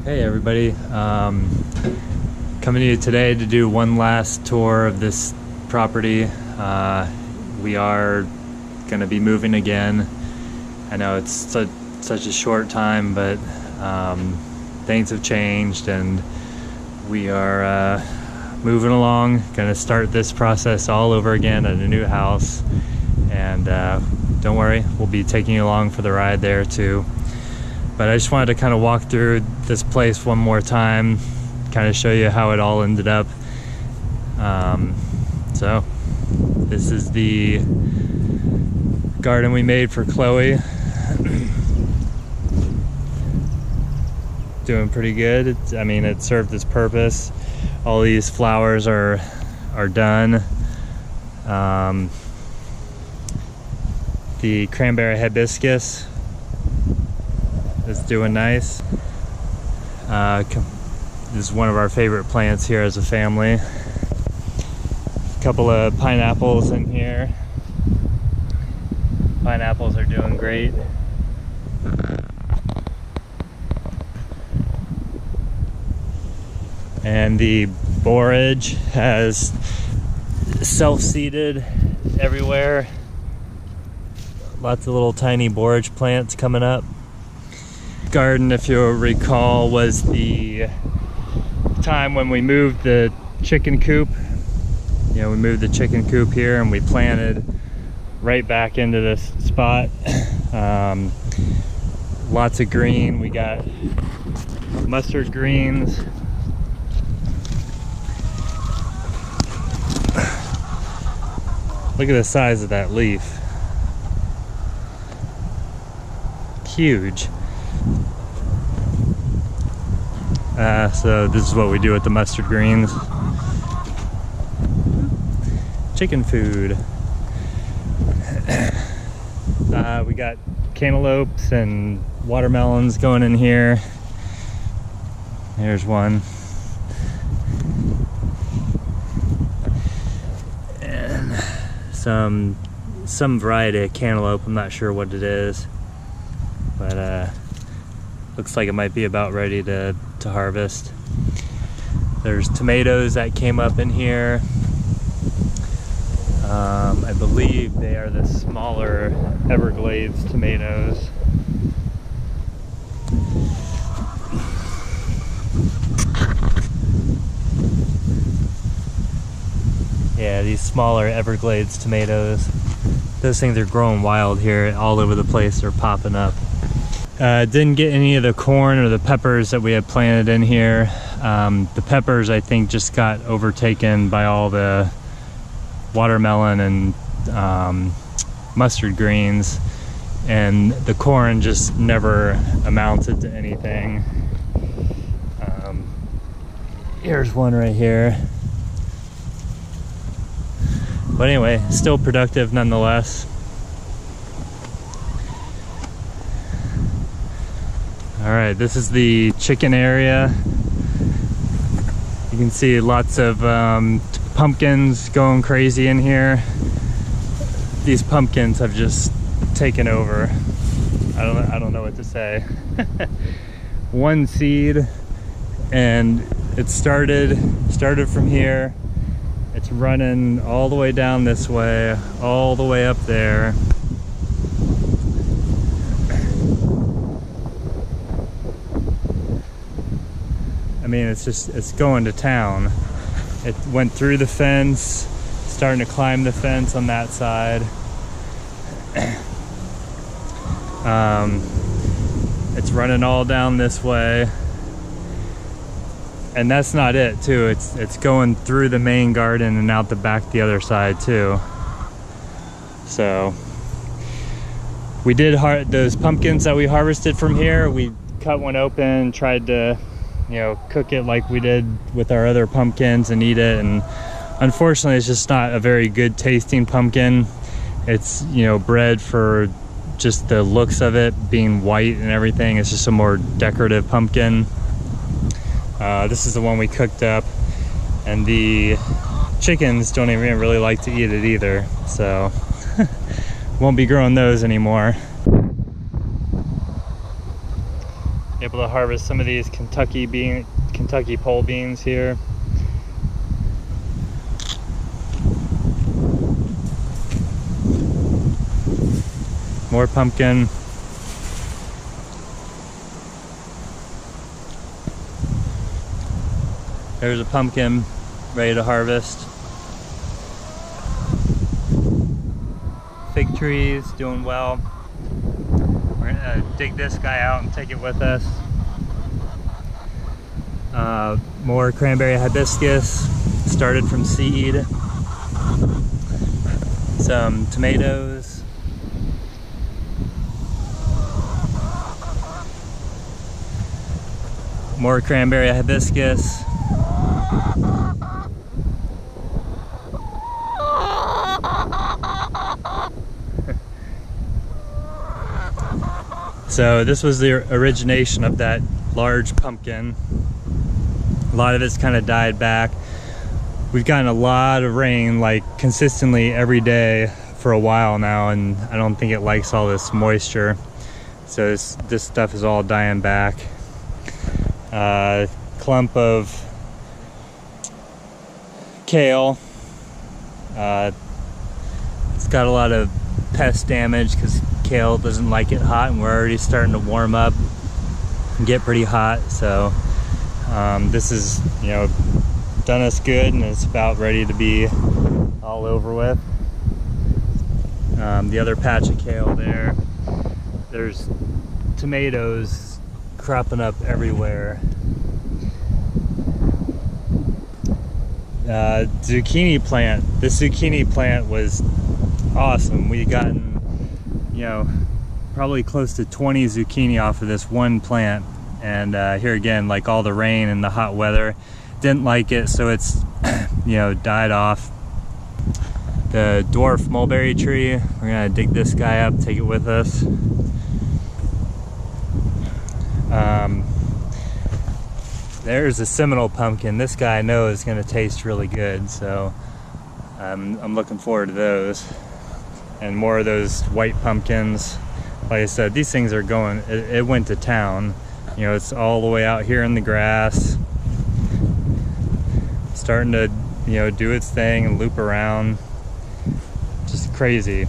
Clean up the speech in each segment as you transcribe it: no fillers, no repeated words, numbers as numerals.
Hey everybody, coming to you today to do one last tour of this property. We are going to be moving again. I know it's such a short time, but things have changed and we are moving along. Going to start this process all over again at a new house, and don't worry, we'll be taking you along for the ride there too. But I just wanted to kind of walk through this place one more time, kind of show you how it all ended up. So this is the garden we made for Chloe. Doing pretty good. I mean, it served its purpose. All these flowers are done. The cranberry hibiscus is doing nice. This is one of our favorite plants here as a family. A couple of pineapples in here. Pineapples are doing great. And the borage has self-seeded everywhere. Lots of little tiny borage plants coming up. Garden, if you'll recall, was the time when we moved the chicken coop. We moved the chicken coop here and we planted right back into this spot. Lots of green. We got mustard greens. Look at the size of that leaf. Huge. So this is what we do with the mustard greens. Chicken food. We got cantaloupes and watermelons going in here. Here's one. And some variety of cantaloupe. I'm not sure what it is, but looks like it might be about ready to harvest. There's tomatoes that came up in here. I believe they are the smaller Everglades tomatoes. Yeah, these smaller Everglades tomatoes. Those things are growing wild here all over the place. They're popping up. Didn't get any of the corn or the peppers that we had planted in here. The peppers, I think, just got overtaken by all the watermelon and mustard greens, and the corn just never amounted to anything. Here's one right here. But anyway, still productive nonetheless. All right, this is the chicken area. You can see lots of pumpkins going crazy in here. These pumpkins have just taken over. I don't know what to say. One seed, and it started from here. It's running all the way down this way, all the way up there. I mean, it's going to town. It went through the fence, starting to climb the fence on that side. It's running all down this way. And that's not it too. It's going through the main garden and out the back the other side too. So we did those pumpkins that we harvested from here. We cut one open, tried to cook it like we did with our other pumpkins and eat it, and unfortunately it's just not a very good tasting pumpkin. It's bred for just the looks of it being white and everything. It's just a more decorative pumpkin. This is the one we cooked up, and the chickens don't even really like to eat it either, so won't be growing those anymore. able to harvest some of these Kentucky pole beans here. More pumpkin. There's a pumpkin ready to harvest. Fig trees doing well. We're gonna dig this guy out and take it with us. More cranberry hibiscus, started from seed. Some tomatoes. More cranberry hibiscus. So this was the origination of that large pumpkin. A lot of it's kind of died back. We've gotten a lot of rain, like consistently every day for a while now, and I don't think it likes all this moisture. So this stuff is all dying back. Clump of kale. It's got a lot of pest damage because kale doesn't like it hot, and we're already starting to warm up and get pretty hot. So this is, you know, done us good, and it's about ready to be all over with. The other patch of kale there. There's tomatoes cropping up everywhere. Zucchini plant. This zucchini plant was awesome. We gotten, you know, probably close to 20 zucchini off of this one plant, and here again, like all the rain and the hot weather didn't like it, so it's you know, died off. The dwarf mulberry tree, we're gonna dig this guy up, take it with us. There's a Seminole pumpkin. This guy I know is gonna taste really good, so I'm looking forward to those. And more of those white pumpkins. Like I said, these things are going, it went to town. You know, it's all the way out here in the grass, starting to, you know, do its thing and loop around. Just crazy.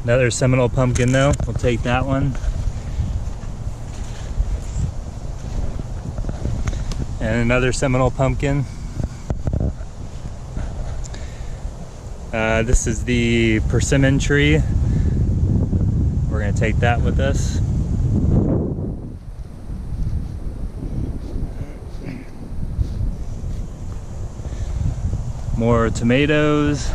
Another Seminole pumpkin though, we'll take that one. And another Seminole pumpkin. This is the persimmon tree. We're gonna take that with us. More tomatoes.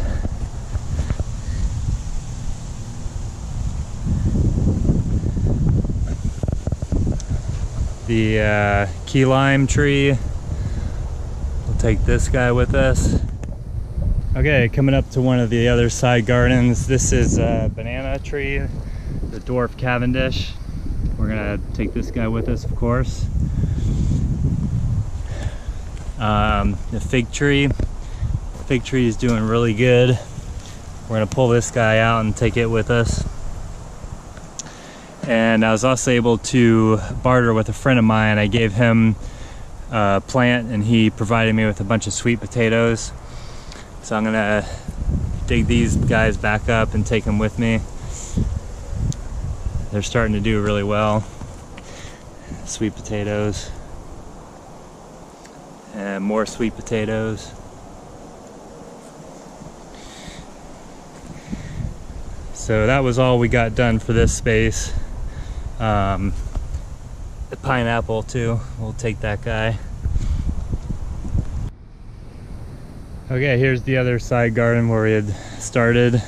The key lime tree. We'll take this guy with us. Okay, coming up to one of the other side gardens. This is a banana tree, the dwarf Cavendish. We're gonna take this guy with us, of course. The fig tree. The fig tree is doing really good. We're gonna pull this guy out and take it with us. And I was also able to barter with a friend of mine. I gave him a plant and he provided me with a bunch of sweet potatoes. So I'm gonna dig these guys back up and take them with me. They're starting to do really well. Sweet potatoes. And more sweet potatoes. So that was all we got done for this space. The pineapple too, we'll take that guy. Okay, here's the other side garden where we had started.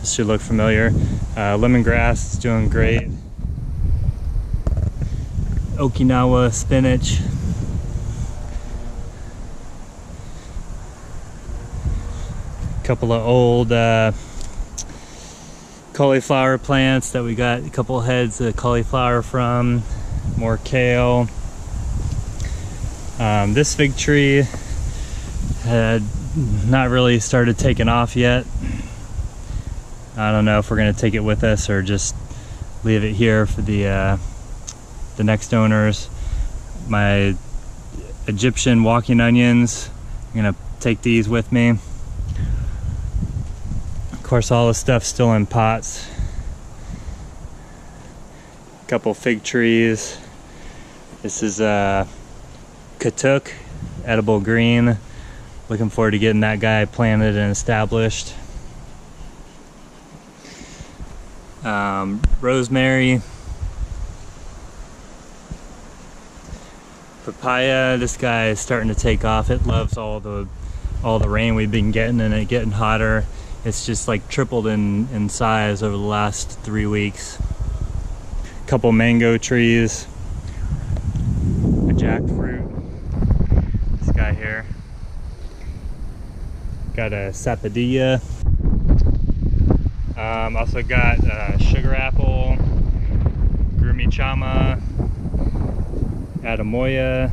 This should look familiar. Lemongrass is doing great. Okinawa spinach. A couple of old cauliflower plants that we got a couple heads of cauliflower from. More kale. This fig tree had not really started taking off yet. I don't know if we're gonna take it with us or just leave it here for the next owners. My Egyptian walking onions, I'm gonna take these with me. Of course, all the stuff's still in pots. A couple fig trees. This is Katuk, edible green. Looking forward to getting that guy planted and established. Rosemary. Papaya, this guy is starting to take off. It loves all the rain we've been getting and it getting hotter. It's just like tripled in size over the last 3 weeks. A couple mango trees. A jackfruit. This guy here. Got a sapodilla. Also got sugar apple, grumichama, adamoya,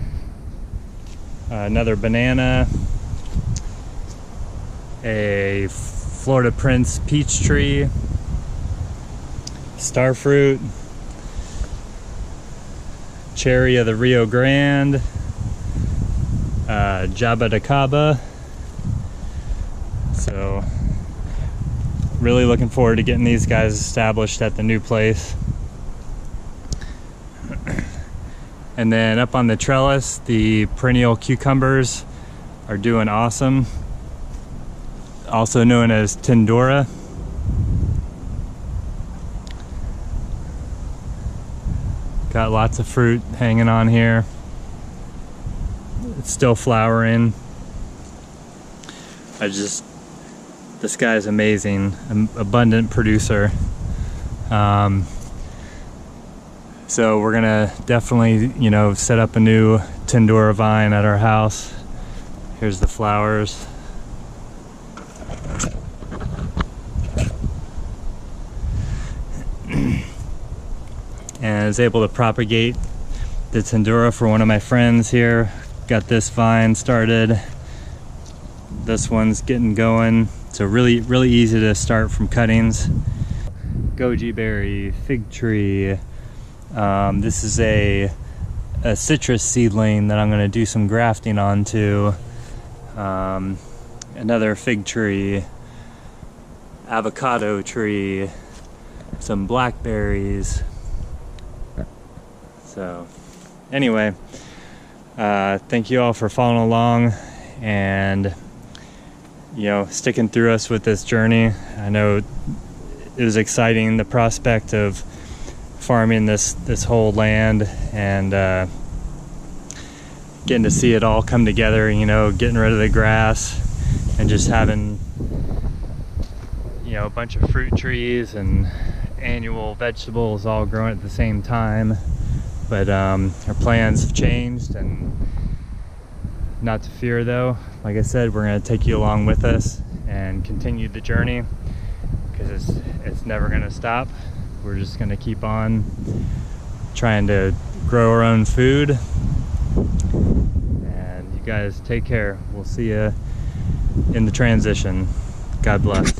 another banana, a Florida Prince peach tree, starfruit, cherry of the Rio Grande, Jabadacaba. So really looking forward to getting these guys established at the new place. And then up on the trellis, the perennial cucumbers are doing awesome. Also known as Tindora. Got lots of fruit hanging on here. It's still flowering. This guy's amazing, an abundant producer. So we're gonna definitely, set up a new Tindora vine at our house. Here's the flowers. And I was able to propagate the Tindora for one of my friends here. Got this vine started. This one's getting going. So really easy to start from cuttings. Goji berry, fig tree. This is a citrus seedling that I'm going to do some grafting onto. Another fig tree, avocado tree, some blackberries. So anyway, thank you all for following along and sticking through us with this journey. I know it was exciting, the prospect of farming this whole land and getting to see it all come together, getting rid of the grass and just having a bunch of fruit trees and annual vegetables all growing at the same time. But our plans have changed, and not to fear though. Like I said, we're going to take you along with us and continue the journey, because it's never going to stop. We're just going to keep on trying to grow our own food. And you guys take care. We'll see you in the transition. God bless.